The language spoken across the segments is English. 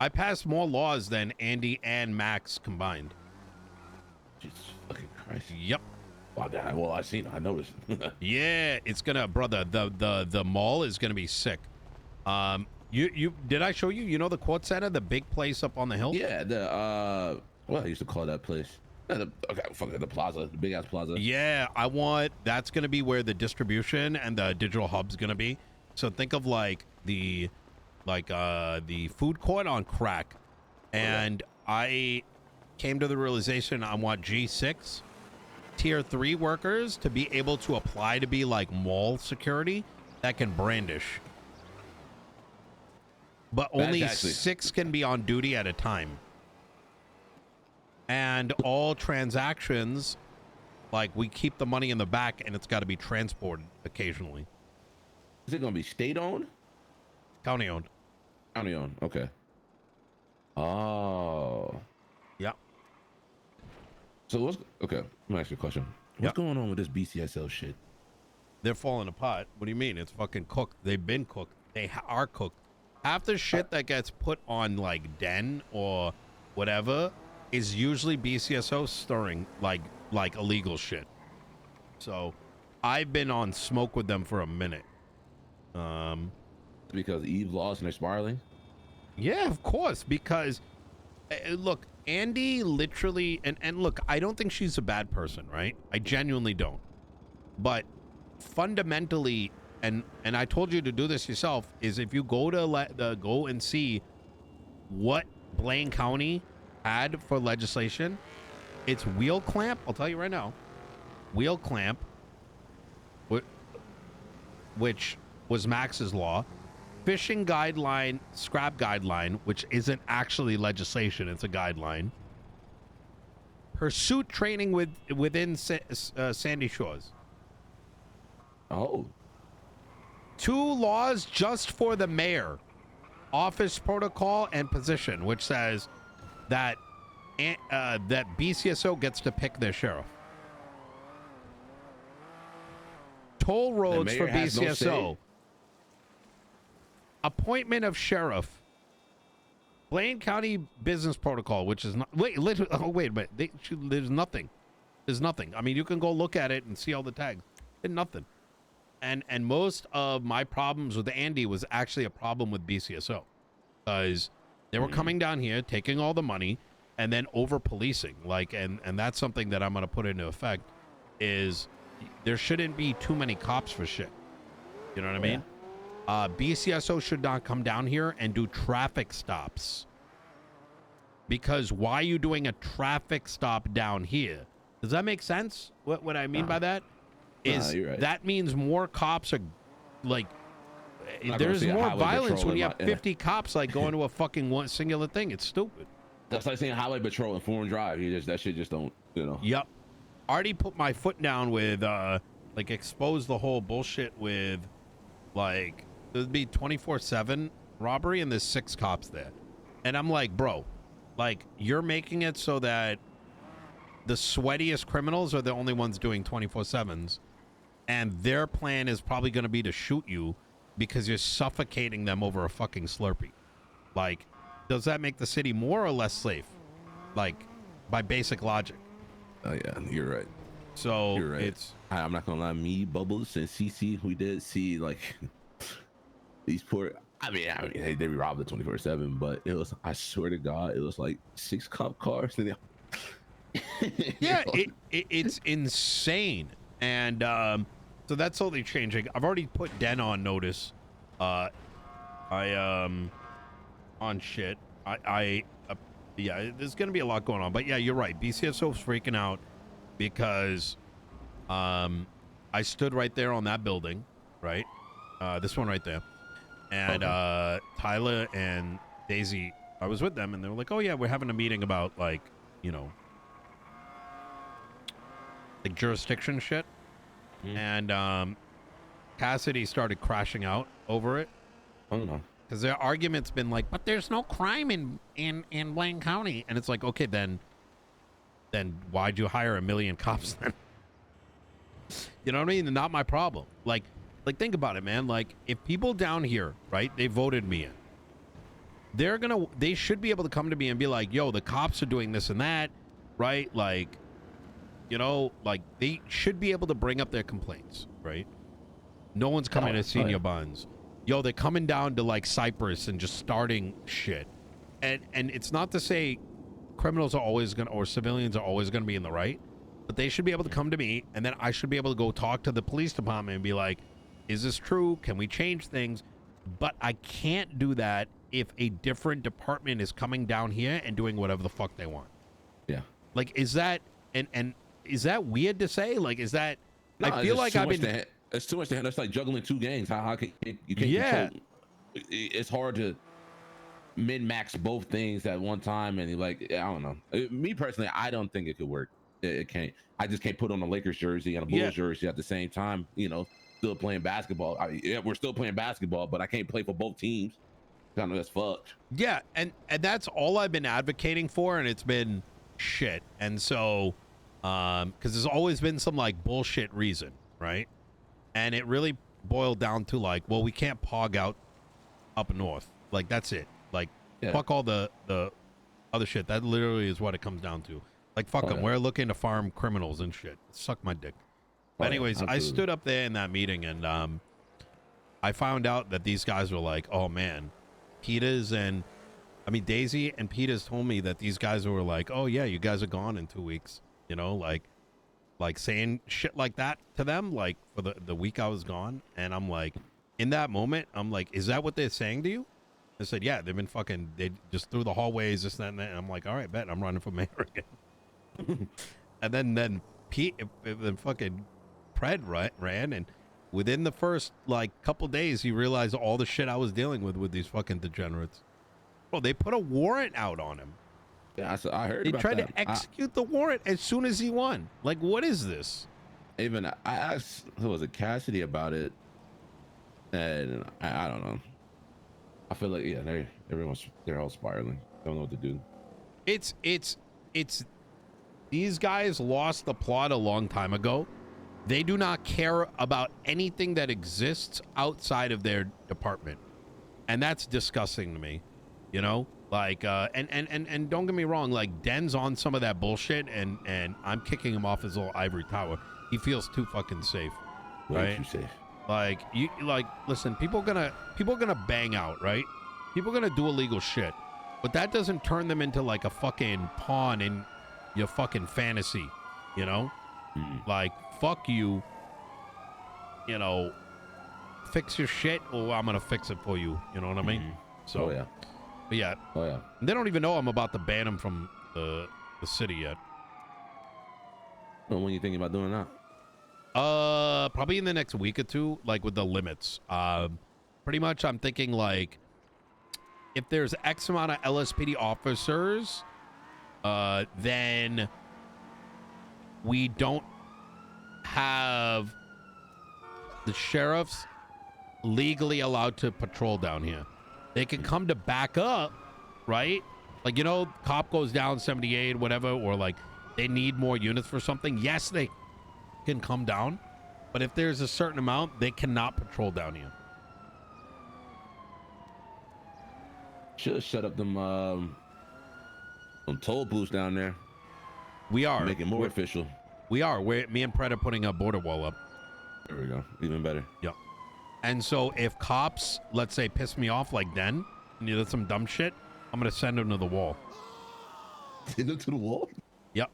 I passed more laws than Andy and Max combined. Jesus fucking Christ. Yep. Well, I noticed. Yeah, it's gonna, brother. The mall is gonna be sick. You did I show you? You know the Court Center, the big place up on the hill? Yeah, what I used to call that place. The plaza, the big ass plaza. Yeah, that's gonna be where the distribution and the digital hub's gonna be. So think of like the food court on crack. And I came to the realization I want G6 tier 3 workers to be able to apply to be like mall security that can brandish. But only 6 can be on duty at a time. And all transactions, like, we keep the money in the back and it's got to be transported occasionally. Is it going to be state-owned? County-owned. County-owned, okay. Oh. Yeah. So okay, let me ask you a question. What's going on with this BCSO shit? They're falling apart. What do you mean? It's fucking cooked. They've been cooked. They are cooked. Half the shit that gets put on like Den or whatever is usually BCSO stirring like illegal shit. So I've been on smoke with them for a minute. Because Eve lost and they're spiraling? Yeah, of course. Because look, Andy literally, and look, I don't think she's a bad person, right? I genuinely don't. But fundamentally, and I told you to do this yourself, is if you go to go and see what Blaine County had for legislation, it's wheel clamp. I'll tell you right now, wheel clamp, which was Max's law, fishing guideline, scrap guideline, which isn't actually legislation, it's a guideline, pursuit training within Sandy Shores. Oh. 2 laws just for the mayor, office protocol and position, which says that that BCSO gets to pick their sheriff. Toll roads for BCSO. No, appointment of sheriff. Blaine County business protocol, which is not. Wait a minute. There's nothing. There's nothing. I mean, you can go look at it and see all the tags. There's nothing. And most of my problems with Andy was actually a problem with BCSO, because they were coming down here, taking all the money, and then over policing. Like, and that's something that I'm going to put into effect. Is there shouldn't be too many cops for shit. You know what I mean? BCSO should not come down here and do traffic stops. Because why are you doing a traffic stop down here? Does that make sense? What I mean by that is right. That means more cops are like, there's more violence when you have 50 cops like going to a fucking one singular thing. It's stupid. That's like saying highway patrol and foreign drive. That shit just don't, you know. Yep. Already put my foot down with like expose the whole bullshit with like there'd be 24/7 robbery and there's 6 cops there. And I'm like, bro, like you're making it so that the sweatiest criminals are the only ones doing 24/7s, and their plan is probably going to be to shoot you because you're suffocating them over a fucking Slurpee. Like, does that make the city more or less safe? Like, by basic logic. Oh yeah, you're right. So you're right. I'm not gonna lie, me, Bubbles, and CC, we did see like these poor. I mean, they robbed the 24/7, but it was. I swear to God, it was like 6 cop cars. Yeah, it's insane, and so that's totally changing. I've already put Den on notice. On shit. Yeah, there's gonna be a lot going on, but yeah, you're right. BCSO's freaking out because I stood right there on that building, right? This one right there, and Tyler and Daisy, I was with them, and they were like, "Oh yeah, we're having a meeting about like, you know, like jurisdiction shit," and Cassidy started crashing out over it. I don't know. Because their argument's been like, but there's no crime in Blaine County. And it's like, okay, then why'd you hire 1 million cops then? You know what I mean? Not my problem. Like think about it, man. Like, if people down here, right, they voted me in. they should be able to come to me and be like, yo, the cops are doing this and that, right? Like, you know, like they should be able to bring up their complaints, right? No one's coming to senior buns. Yo, they're coming down to like Cyprus and just starting shit. And it's not to say criminals are always gonna, or civilians are always gonna be in the right, but they should be able to come to me, and then I should be able to go talk to the police department and be like, is this true? Can we change things? But I can't do that if a different department is coming down here and doing whatever the fuck they want. Yeah. Like, is that, and is that weird to say? Like, is that, No, I feel like I've been... It's too much to handle. It's like juggling two gangs. How can you can't control? It's hard to min-max both things at one time, and like, I don't know. Me personally, I don't think it could work. It can't. I just can't put on a Lakers jersey and a Bulls jersey at the same time. You know, still playing basketball. We're still playing basketball, but I can't play for both teams. I know that's fucked. Yeah, and that's all I've been advocating for, and it's been shit. And so, because there's always been some like bullshit reason, right? And it really boiled down to like, well, we can't pog out up north. Like, that's it. Like, fuck all the other shit. That literally is what it comes down to. Like, fuck them. We're looking to farm criminals and shit. Suck my dick. But anyways, I stood up there in that meeting, and I found out that these guys were like, oh, man. Daisy and Peters told me that these guys were like, oh, yeah, you guys are gone in 2 weeks. You know, like saying shit like that to them, like for the week I was gone. And I'm like, in that moment, I'm like, is that what they're saying to you? I said, yeah, they've been fucking, they just through the hallways, this, that, and that. And I'm like, all right, bet I'm running for mayor again. And then fucking Pred ran, and within the first like couple days, he realized all the shit I was dealing with these fucking degenerates. Bro, they put a warrant out on him. Yeah, I heard they about tried that. to execute the warrant as soon as he won. Like, what is this? Even I asked, who was it, Cassidy, about it, and I don't know. I feel like they're all spiraling. Don't know what to do. It's these guys lost the plot a long time ago. They do not care about anything that exists outside of their department, and that's disgusting to me. You know, like and don't get me wrong, like Den's on some of that bullshit, and I'm kicking him off his little ivory tower. He feels too fucking safe. Way too safe. Like, you like, listen, people gonna bang out, right? People gonna do illegal shit, but that doesn't turn them into like a fucking pawn in your fucking fantasy, you know? Like, fuck you, you know, fix your shit, or I'm gonna fix it for you, you know what I mean? So they don't even know I'm about to ban him from the city yet. Well, when are you thinking about doing that? Probably in the next week or two, like with the limits. Pretty much I'm thinking like, if there's X amount of LSPD officers, then we don't have the sheriffs legally allowed to patrol down here. They can come to back up, right? Like, you know, cop goes down 78, whatever, or like they need more units for something. Yes, they can come down, but if there's a certain amount, they cannot patrol down here. Should have shut up them toll booths down there. We are make it more official. Me and Pred are putting a border wall up. There we go. Even better. Yep. And so if cops, let's say, piss me off like Den, and you did some dumb shit, I'm gonna send them to the wall. Send them to the wall? Yep.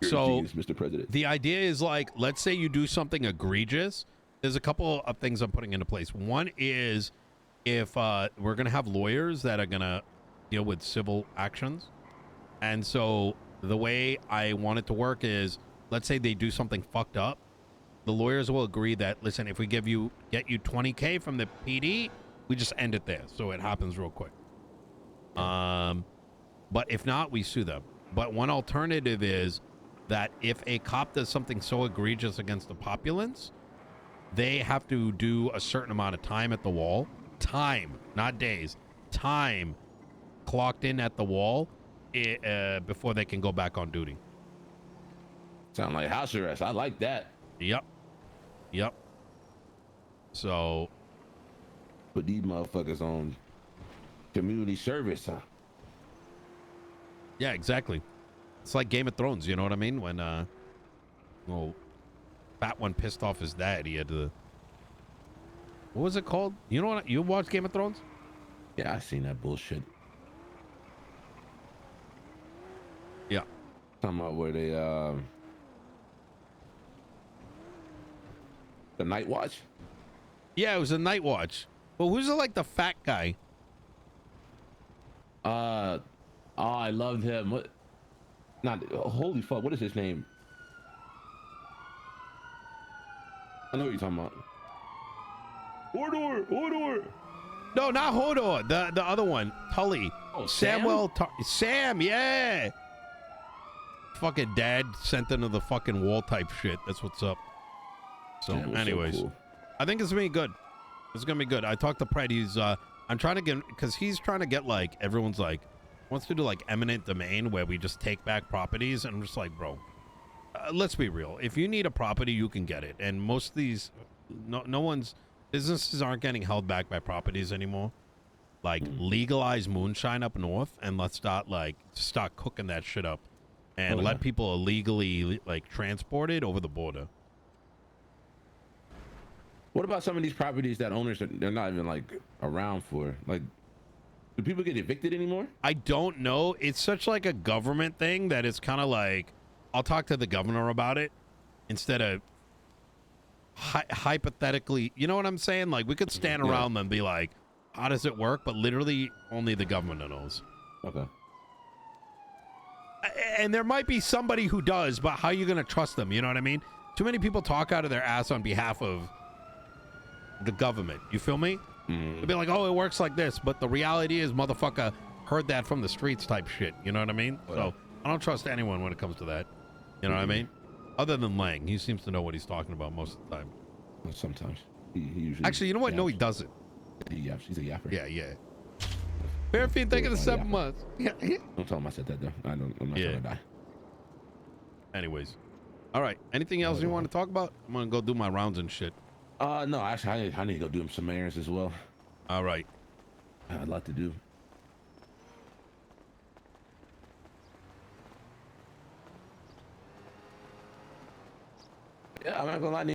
You're so, a genius, Mr. President. The idea is like, let's say you do something egregious. There's a couple of things I'm putting into place. One is if we're gonna have lawyers that are gonna deal with civil actions, and so the way I want it to work is, let's say they do something fucked up. The lawyers will agree that, listen, if we get you $20K from the PD, we just end it there, so it happens real quick. But if not, we sue them. But one alternative is that if a cop does something so egregious against the populace, they have to do a certain amount of time at the wall. Time, not days. Time clocked in at the wall before they can go back on duty. Sound like house arrest. I like that. Yep. So Put these motherfuckers on community service, huh? Yeah, exactly. It's like Game of Thrones. You know what I mean? When well, fat one pissed off his dad, he had to. What was it called? You know what? You watched Game of Thrones? Yeah, I seen that bullshit. Yeah. Talking about where they the Night Watch. Yeah, it was a Night Watch. But who's like the fat guy? Oh, I loved him. What? Not holy fuck. What is his name? I know what you're talking about. Order. No, not Hodor. The other one, Tully. Oh, Sam. Yeah. Fucking dad sent into the fucking wall type shit. That's what's up. So, Sam was anyways, so cool. I think it's gonna be good. It's gonna be good. I talked to Pred. He's I'm trying to get, because he's trying to get like, everyone's like wants to do like eminent domain where we just take back properties, and I'm just like, bro, let's be real. If you need a property, you can get it, and most of these, no one's businesses aren't getting held back by properties anymore. Like, legalize moonshine up north, and let's start cooking that shit up, and let people illegally like transport it over the border. What about some of these properties that owners they're not even like around for? Like, do people get evicted anymore? I don't know. It's such like a government thing that it's kind of like, I'll talk to the governor about it instead of hypothetically. You know what I'm saying? Like, we could stand around and be like, how does it work? But literally only the governor knows. Okay. And there might be somebody who does, but how are you going to trust them? You know what I mean? Too many people talk out of their ass on behalf of the government. You feel me? They'll be like, oh, it works like this. But the reality is, motherfucker heard that from the streets type shit. You know what I mean? So I don't trust anyone when it comes to that. You know what I mean? Other than Lang. He seems to know what he's talking about most of the time. Sometimes. He usually Actually, you know what? No, he doesn't. He yaps. He's a yapper. Yeah. Fairfield, thank you for the 7 months. Yeah. Don't tell him I said that, though. I'm not trying to die. Anyways. All right. Anything else you want to talk about? I'm going to go do my rounds and shit. No, actually, I need to go do some errands as well. All right. I had a lot to do. Yeah, I'm not gonna lie.